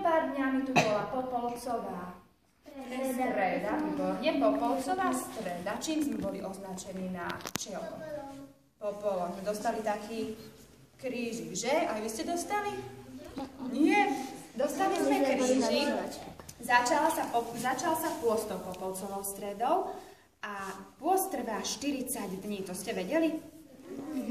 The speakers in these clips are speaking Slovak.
pár dňami tu bola Popolcová streda, výborne, Popolcová streda. Čím sme boli označení na čelo? Popolom. Sme dostali taký krížik, že? Aj vy ste dostali? Nie. Dostali sme krížik. Začal sa pôst tou Popolcovou stredou a pôst trvá 40 dní. To ste vedeli?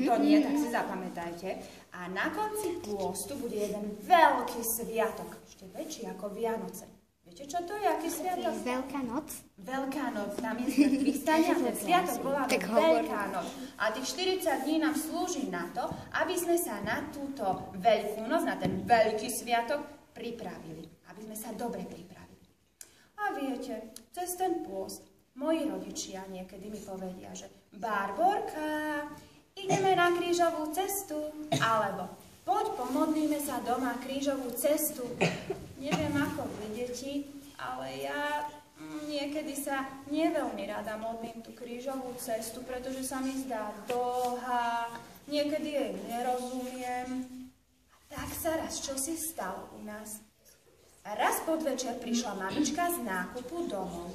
To nie, tak si zapamätajte. A na konci pôstu bude jeden veľký sviatok. Ešte väčší ako Vianoce. Viete, čo to je? Aký sviatok? Veľká noc. Veľká noc. Tam je zmrtvých stania. Ten sviatok voláme Veľká noc. A tých 40 dní nám slúži na to, aby sme sa na túto Veľkú noc, na ten veľký sviatok pripravili. Aby sme sa dobre pripravili. A viete, cez ten pôst moji rodičia niekedy mi povedia, že Barborka, ideme na krížovú cestu, alebo poď pomodlíme sa doma krížovú cestu. Neviem ako vy, deti, ale ja niekedy sa neveľmi rada modlím tú krížovú cestu, pretože sa mi zdá dlhá, niekedy jej nerozumiem. A tak sa raz čosi stalo u nás. A raz podvečer prišla mamička z nákupu domov.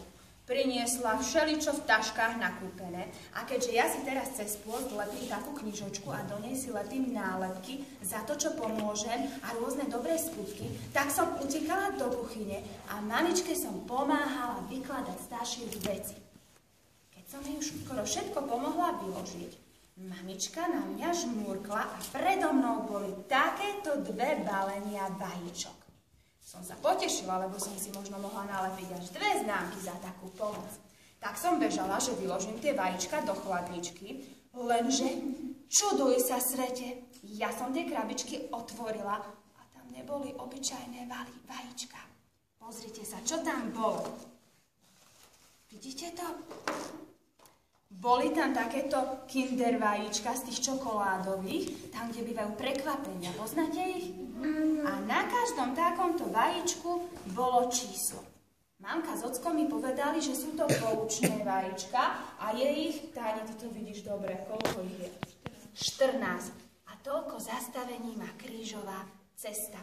Priniesla všeličo v taškách nakúpené a keďže ja si teraz cez pôst lepím takú knižočku a do nej si lepím nálepky za to, čo pomôžem a rôzne dobré skutky, tak som utekala do kuchyne a mamičke som pomáhala vykladať staršie veci. Keď som jej už skoro všetko pomohla vyložiť, mamička na mňa žmúrkla a predo mnou boli takéto 2 balenia vajíčok. Som sa potešila, lebo som si možno mohla nalepiť až 2 známky za takú pomoc. Tak som bežala, že vyložím tie vajíčka do chladničky, lenže čuduj sa svete, ja som tie krabičky otvorila a tam neboli obyčajné vajíčka. Pozrite sa, čo tam bolo. Vidíte to? Boli tam takéto kinder vajíčka z tých čokoládových, tam, kde bývajú prekvapenia. Poznáte ich? A na každom takomto vajíčku bolo číslo. Mamka s ockom mi povedali, že sú to poučné vajíčka a je ich, Táni, ty to vidíš dobre, koľko ich je? 14. A toľko zastavení má krížová cesta.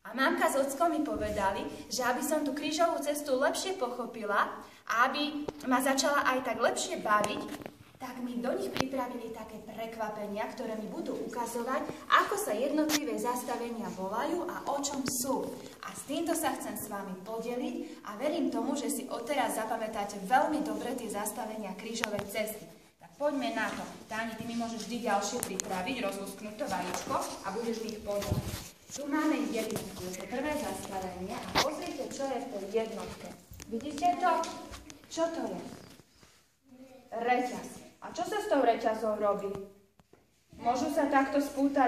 A mamka s ockom mi povedali, že aby som tú krížovú cestu lepšie pochopila a aby ma začala aj tak lepšie baviť, tak mi do nich pripravili také prekvapenia, ktoré mi budú ukazovať, ako sa jednotlivé zastavenia volajú a o čom sú. A s týmto sa chcem s vami podeliť a verím tomu, že si odteraz zapamätáte veľmi dobre tie zastavenia krížovej cesty. Tak poďme na to. Táni, ty mi môžeš vždy ďalšie pripraviť, rozlusknúť to vajíčko a budeš mi ich podeliť. Tu máme jednotku, to prvé zastavenie a pozrite, čo je v tej jednotke. Vidíte to? Čo to je? Reťaz. A čo sa s tou reťazou robí? Môžu sa takto spútať